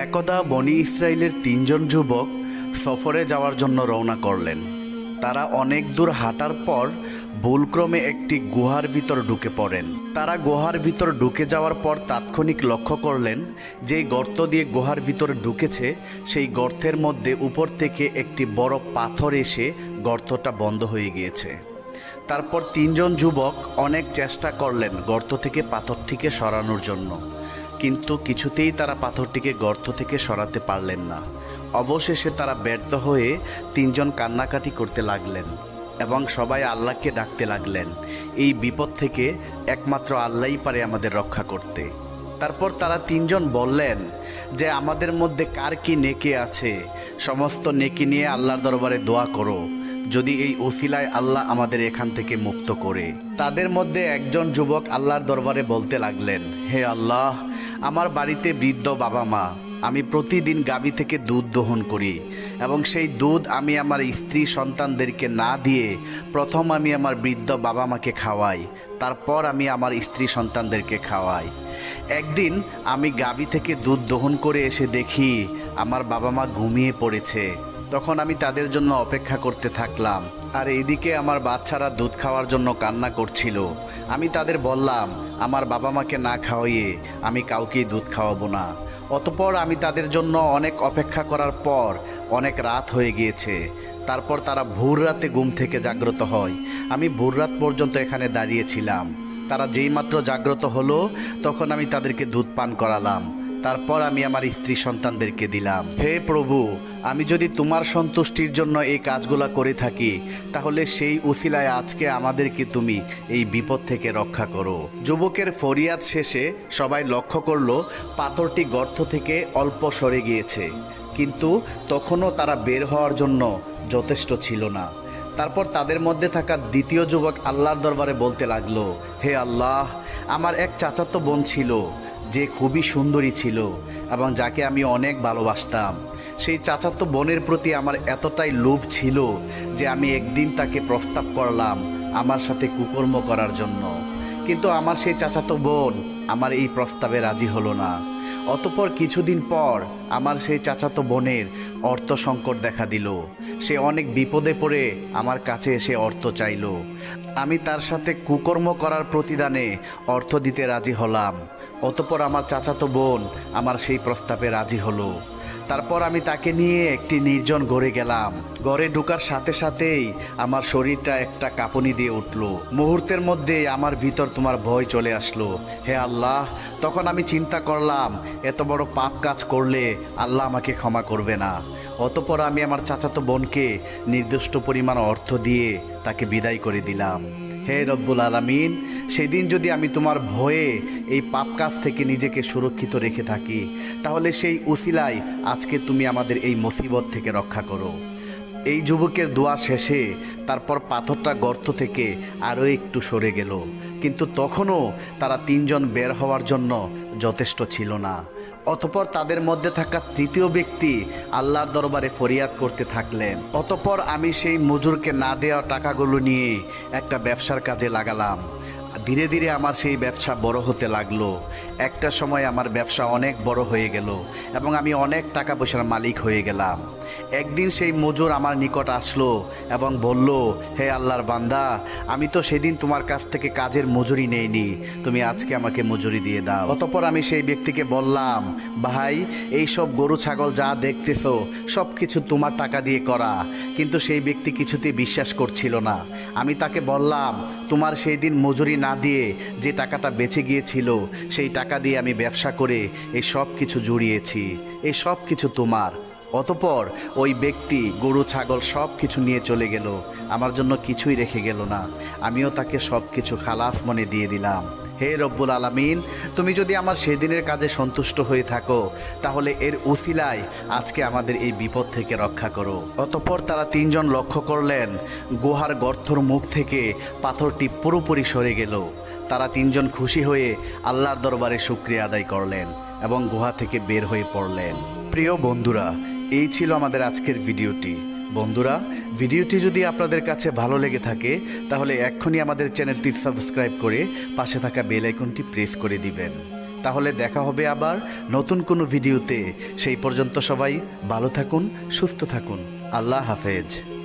একদা বনি ইসরায়েলের ৩ জন যুবক সফরে যাওয়ার জন্য রওনা করলেন। তারা অনেক দূর হাঁটার পর ভুলক্রমে একটি গুহার ভিতর ঢুকে পড়েন। তারা গুহার ভিতর ঢুকে যাওয়ার পর তাৎক্ষণিক লক্ষ্য করলেন যেই গর্ত দিয়ে গুহার ভিতরে ঢুকেছে সেই গর্তের মধ্যে উপর থেকে একটি বড় পাথর এসে গর্তটা বন্ধ হয়ে গিয়েছে। তারপর ৩ জন যুবক অনেক চেষ্টা করলেন গর্ত থেকে পাথরটিকে সরানোর জন্য, কিন্তু কিছুতেই তারা পাথরটিকে গর্ত থেকে সরাতে পারলেন না। অবশেষে তারা ব্যর্থ হয়ে ৩ জন কান্নাকাটি করতে লাগলেন এবং সবাই আল্লাহকে ডাকতে লাগলেন। এই বিপদ থেকে একমাত্র আল্লাহই পারে আমাদের রক্ষা করতে। তারপর তারা ৩ জন বললেন যে আমাদের মধ্যে কার কি নেকি আছে, সমস্ত নেকি নিয়ে আল্লাহর দরবারে দোয়া করো, যদি এই ওসিলায় আল্লাহ আমাদের এখান থেকে মুক্ত করে। তাদের মধ্যে একজন যুবক আল্লাহর দরবারে বলতে লাগলেন, হে আল্লাহ, আমার বাড়িতে বৃদ্ধ বাবা মা, আমি প্রতিদিন গাভী থেকে দুধ দহন করি এবং সেই দুধ আমি আমার স্ত্রী সন্তানদেরকে না দিয়ে প্রথম আমি আমার বৃদ্ধ বাবা মাকে খাওয়াই, তারপর আমি আমার স্ত্রী সন্তানদেরকে খাওয়াই। একদিন আমি গাভী থেকে দুধ দহন করে এসে দেখি আমার বাবা মা ঘুমিয়ে পড়েছে। তখন আমি তাদের জন্য অপেক্ষা করতে থাকলাম, আর এইদিকে আমার বাচ্চারা দুধ খাওয়ার জন্য কান্না করছিল। আমি তাদের বললাম আমার বাবা মাকে না খাওয়িয়ে আমি কাউকেই দুধ খাওয়াবো না। অতঃপর আমি তাদের জন্য অনেক অপেক্ষা করার পর অনেক রাত হয়ে গিয়েছে। তারপর তারা ভোর রাতে ঘুম থেকে জাগ্রত হয়। আমি ভোর রাত পর্যন্ত এখানে দাঁড়িয়েছিলাম। তারা যেইমাত্র জাগ্রত হলো তখন আমি তাদেরকে দুধ পান করালাম। তারপর আমি আমার স্ত্রী সন্তানদেরকে দিলাম। হে প্রভু, আমি যদি তোমার সন্তুষ্টির জন্য এই কাজগুলো করে থাকি তাহলে সেই উসিলায় আজকে আমাদেরকে তুমি এই বিপদ থেকে রক্ষা করো। যুবকের ফরিয়াদ শেষে সবাই লক্ষ্য করলো পাথরটি গর্ত থেকে অল্প সরে গিয়েছে, কিন্তু তখনও তারা বের হওয়ার জন্য যথেষ্ট ছিল না। তারপর তাদের মধ্যে থাকা দ্বিতীয় যুবক আল্লাহর দরবারে বলতে লাগলো, হে আল্লাহ, আমার এক চাচাতো বোন ছিল যে খুবই সুন্দরী ছিল এবং যাকে আমি অনেক ভালোবাসতাম। সেই চাচাতো বোনের প্রতি আমার এতটাই লোভ ছিল যে আমি একদিন তাকে প্রস্তাব করলাম আমার সাথে কুকর্ম করার জন্য, কিন্তু আমার সেই চাচাতো বোন আমার এই প্রস্তাবে রাজি হলো না। অতঃপর কিছুদিন পর আমার সেই চাচাতো বোনের অর্থ সংকট দেখা দিল। সে অনেক বিপদে পড়ে আমার কাছে এসে অর্থ চাইল। আমি তার সাথে কুকর্ম করার প্রতিদানে অর্থ দিতে রাজি হলাম। অতঃপর আমার চাচাতো বোন আমার সেই প্রস্তাবে রাজি হলো। তারপর আমি তাকে নিয়ে একটি নির্জন ঘরে গেলাম। ঘরে ঢোকার সাথে সাথেই আমার শরীরটা একটা কাঁপুনি দিয়ে উঠল। মুহূর্তের মধ্যে আমার ভিতর তোমার ভয় চলে আসলো। হে আল্লাহ, তখন আমি চিন্তা করলাম এত বড় পাপ কাজ করলে আল্লাহ আমাকে ক্ষমা করবে না। অতঃপর আমি আমার চাচাতো বোনকে নির্দিষ্ট পরিমাণ অর্থ দিয়ে তাকে বিদায় করে দিলাম। হে রব্বুল আলামিন, সেদিন যদি আমি তোমার ভয়ে এই পাপ কাজ থেকে নিজেকে সুরক্ষিত রেখে থাকি তাহলে সেই উসিলায় আজকে তুমি আমাদের এই মুসিবত থেকে রক্ষা করো। এই যুবকের দোয়া শেষে তারপর পাথরটা গর্ত থেকে আরও একটু সরে গেল, কিন্তু তখনও তারা ৩ জন বের হওয়ার জন্য যথেষ্ট ছিল না। অতঃপর তাদের মধ্যে থাকা তৃতীয় ব্যক্তি আল্লাহর দরবারে ফরিয়াদ করতে থাকলেন। অতঃপর আমি সেই মজুরকে না দেওয়া টাকাগুলো নিয়ে একটা ব্যবসার কাজে লাগালাম। ধীরে ধীরে আমার সেই ব্যবসা বড় হতে লাগলো। একটা সময় আমার ব্যবসা অনেক বড় হয়ে গেল এবং আমি অনেক টাকা পয়সার মালিক হয়ে গেলাম। একদিন সেই মজুর আমার নিকট আসলো এবং বলল, হে আল্লাহর বান্দা, আমি তো সেদিন তোমার কাছ থেকে কাজের মজুরি নেইনি, তুমি আজকে আমাকে মজুরি দিয়ে দাও। অতঃপর আমি সেই ব্যক্তিকে বললাম, ভাই, এই সব গরু ছাগল যা দেখতেছো সব কিছু তোমার টাকা দিয়ে করা। কিন্তু সেই ব্যক্তি কিছুতেই বিশ্বাস করছিল না। আমি তাকে বললাম, তোমার সেই দিন মজুরি না দিয়ে যে টাকাটা বেঁচে গিয়েছিল সেই টাকা দিয়ে আমি ব্যবসা করে এই সব কিছু জুড়িয়েছি, এই সব কিছু তোমার। অতঃপর ওই ব্যক্তি গরু ছাগল সব কিছু নিয়ে চলে গেল, আমার জন্য কিছুই রেখে গেল না। আমিও তাকে সব কিছু খালাস মনে দিয়ে দিলাম। হে রব্বুল আলামিন, তুমি যদি আমার সেদিনের কাজে সন্তুষ্ট হয়ে থাকো তাহলে এর উসিলায় আজকে আমাদের এই বিপদ থেকে রক্ষা করো। অতঃপর তারা ৩ জন লক্ষ্য করলেন গুহার গর্তর মুখ থেকে পাথরটি পুরোপুরি সরে গেল। তারা ৩ জন খুশি হয়ে আল্লাহর দরবারে শুকরিয়া আদায় করলেন এবং গুহা থেকে বের হয়ে পড়লেন। প্রিয় বন্ধুরা, এই ছিল আমাদের আজকের ভিডিওটি। বন্ধুরা, ভিডিওটি যদি আপনাদের কাছে ভালো লেগে থাকে তাহলে এক্ষুনি আমাদের চ্যানেলটি সাবস্ক্রাইব করে পাশে থাকা বেল আইকনটি প্রেস করে দিবেন। তাহলে দেখা হবে আবার নতুন কোনো ভিডিওতে। সেই পর্যন্ত সবাই ভালো থাকুন, সুস্থ থাকুন। আল্লাহ হাফেজ।